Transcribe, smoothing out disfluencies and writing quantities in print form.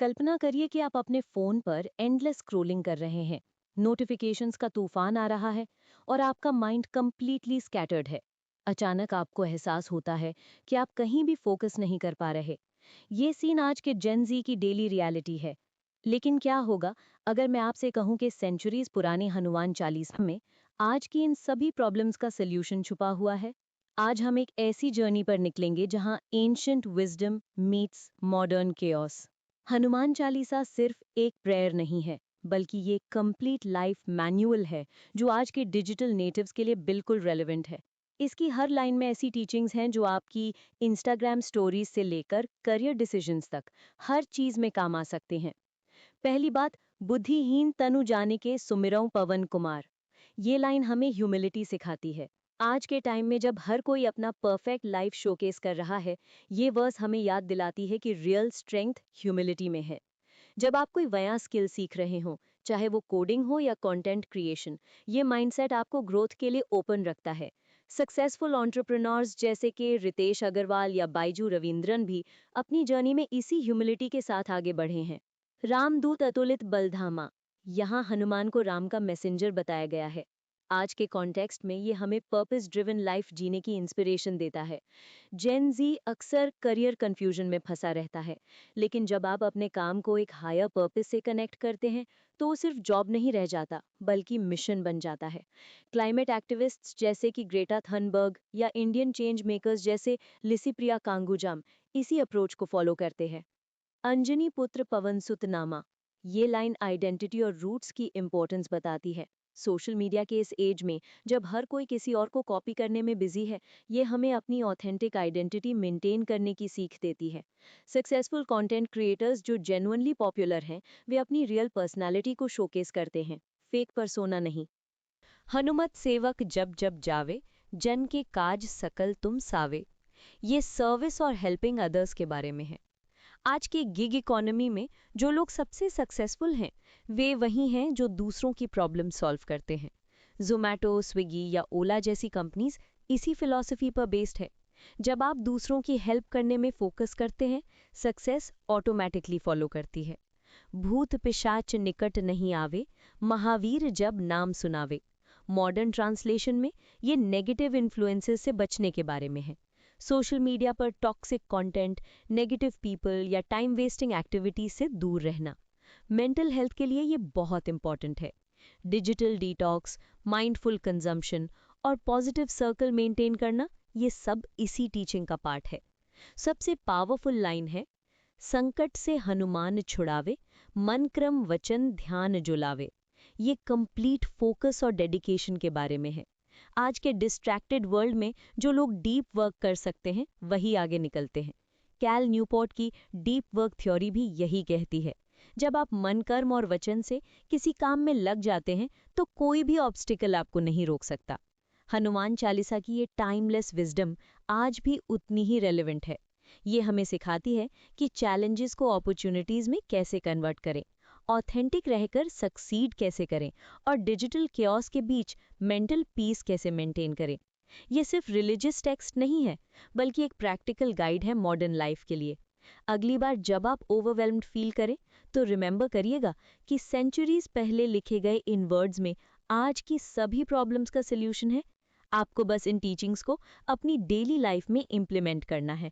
कल्पना करिए कि आप अपने फ़ोन पर एंडलेस स्क्रॉलिंग कर रहे हैं। नोटिफिकेशंस का तूफान आ रहा है और आपका माइंड कंप्लीटली स्कैटर्ड है। अचानक आपको एहसास होता है कि आप कहीं भी फोकस नहीं कर पा रहे। ये सीन आज के जेन ज़ी की डेली रियलिटी है। लेकिन क्या होगा अगर मैं आपसे कहूं कि सेंचुरीज पुरानी हनुमान चालीसा में आज की इन सभी प्रॉब्लम्स का सल्यूशन छुपा हुआ है। आज हम एक ऐसी जर्नी पर निकलेंगे जहां ancient wisdom meets modern chaos. Hanuman Chalisa सिर्फ एक प्रेयर नहीं है, बल्कि ये कंप्लीट लाइफ मैनुअल है जो आज के डिजिटल नेटिव्स के लिए बिल्कुल रेलेवेंट है। इसकी हर लाइन में ऐसी टीचिंग्स हैं जो आपकी इंस्टाग्राम स्टोरीज से लेकर करियर डिसीजंस तक हर चीज में काम आ सकते हैं। पहली बात, बुद्धिहीन तनु जाने के सुमिरौं पवन कुमार। ये लाइन हमें ह्यूमिलिटी सिखाती है। आज के टाइम में जब हर कोई अपना परफेक्ट लाइफ शोकेस कर रहा है, ये वर्स हमें याद दिलाती है कि रियल स्ट्रेंथ ह्यूमिलिटी में है। जब आप कोई नया स्किल सीख रहे हो, चाहे वो कोडिंग हो या कंटेंट क्रिएशन, ये माइंडसेट आपको ग्रोथ के लिए ओपन रखता है। सक्सेसफुल एंटरप्रेन्योर्स जैसे कि रितेश अग्रवाल या बाइजू रविंद्रन भी अपनी जर्नी में इसी ह्यूमिलिटी के साथ आगे बढ़े हैं। रामदूत अतुलित बलधामा। यहाँ हनुमान को राम का मैसेंजर बताया गया है। आज के कॉन्टेक्स्ट में ये हमें पर्पस ड्रिवन लाइफ जीने की इंस्पिरेशन देता है। जेन ज़ी अक्सर करियर कंफ्यूजन में फंसा रहता है, लेकिन जब आप अपने काम को एक हायर पर्पस से कनेक्ट करते हैं, तो वो सिर्फ जॉब नहीं रह जाता, बल्कि मिशन बन जाता है। क्लाइमेट एक्टिविस्ट्स जैसे कि ग्रेटा थनबर्ग या इंडियन चेंज मेकर्स जैसे लिसिप्रिया कांगुजाम इसी अप्रोच को फॉलो करते हैं। अंजनी पुत्र पवन सुत नामा। ये लाइन आइडेंटिटी और रूट्स की इम्पोर्टेंस बताती है। सोशल मीडिया के इस एज में जब हर कोई किसी और को कॉपी करने में बिजी है, ये हमें अपनी ऑथेंटिक आइडेंटिटी मेंटेन करने की सीख देती है। सक्सेसफुल कंटेंट क्रिएटर्स जो जेन्युइनली पॉपुलर हैं, वे अपनी रियल पर्सनालिटी को शोकेस करते हैं, फेक पर्सोना नहीं। हनुमत सेवक जब जब जावे, जन के काज सकल तुम सावे। ये सर्विस और हेल्पिंग अदर्स के बारे में है। आज की गिग इकोनॉमी में जो लोग सबसे सक्सेसफुल हैं, वे वही हैं जो दूसरों की प्रॉब्लम सॉल्व करते हैं। ज़ोमैटो, स्विगी या ओला जैसी कंपनीज इसी फिलॉसफी पर बेस्ड है। जब आप दूसरों की हेल्प करने में फोकस करते हैं, सक्सेस ऑटोमेटिकली फॉलो करती है। भूत पिशाच निकट नहीं आवे, महावीर जब नाम सुनावे। मॉडर्न ट्रांसलेशन में ये नेगेटिव इन्फ्लुएंसेस से बचने के बारे में है। सोशल मीडिया पर टॉक्सिक कंटेंट, नेगेटिव पीपल या टाइम वेस्टिंग एक्टिविटीज से दूर रहना। मेंटल हेल्थ के लिए ये बहुत इंपॉर्टेंट है। डिजिटल डिटॉक्स, माइंडफुल कंजम्पशन और पॉजिटिव सर्कल मेंटेन करना, ये सब इसी टीचिंग का पार्ट है। सबसे पावरफुल लाइन है, संकट से हनुमान छुड़ावे, मन क्रम वचन ध्यान जुलावे। ये कंप्लीट फोकस और डेडिकेशन के बारे में है। आज के डिस्ट्रैक्टेड वर्ल्ड में जो लोग डीप वर्क कर सकते हैं, वही आगे निकलते हैं। कैल न्यूपोर्ट की डीप वर्क थ्योरी भी यही कहती है। जब आप मन कर्म और वचन से किसी काम में लग जाते हैं, तो कोई भी ऑब्स्टिकल आपको नहीं रोक सकता। हनुमान चालीसा की ये टाइमलेस विजडम आज भी उतनी ही रेलेवेंट है। ये हमें सिखाती है कि चैलेंजेस को अपॉर्चुनिटीज में कैसे कन्वर्ट करें, ऑथेंटिक रहकर सक्सीड कैसे करें और डिजिटल केओस के बीच मेंटल पीस कैसे मेंटेन करें। ये सिर्फ रिलीजियस टेक्स्ट नहीं है, बल्कि एक प्रैक्टिकल गाइड है मॉडर्न लाइफ के लिए। अगली बार जब आप ओवरवेल्म्ड फील करें, तो रिमेंबर करिएगा कि सेंचुरीज पहले लिखे गए इन वर्ड्स में आज की सभी प्रॉब्लम्स का सल्यूशन है। आपको बस इन टीचिंग्स को अपनी डेली लाइफ में इम्प्लीमेंट करना है।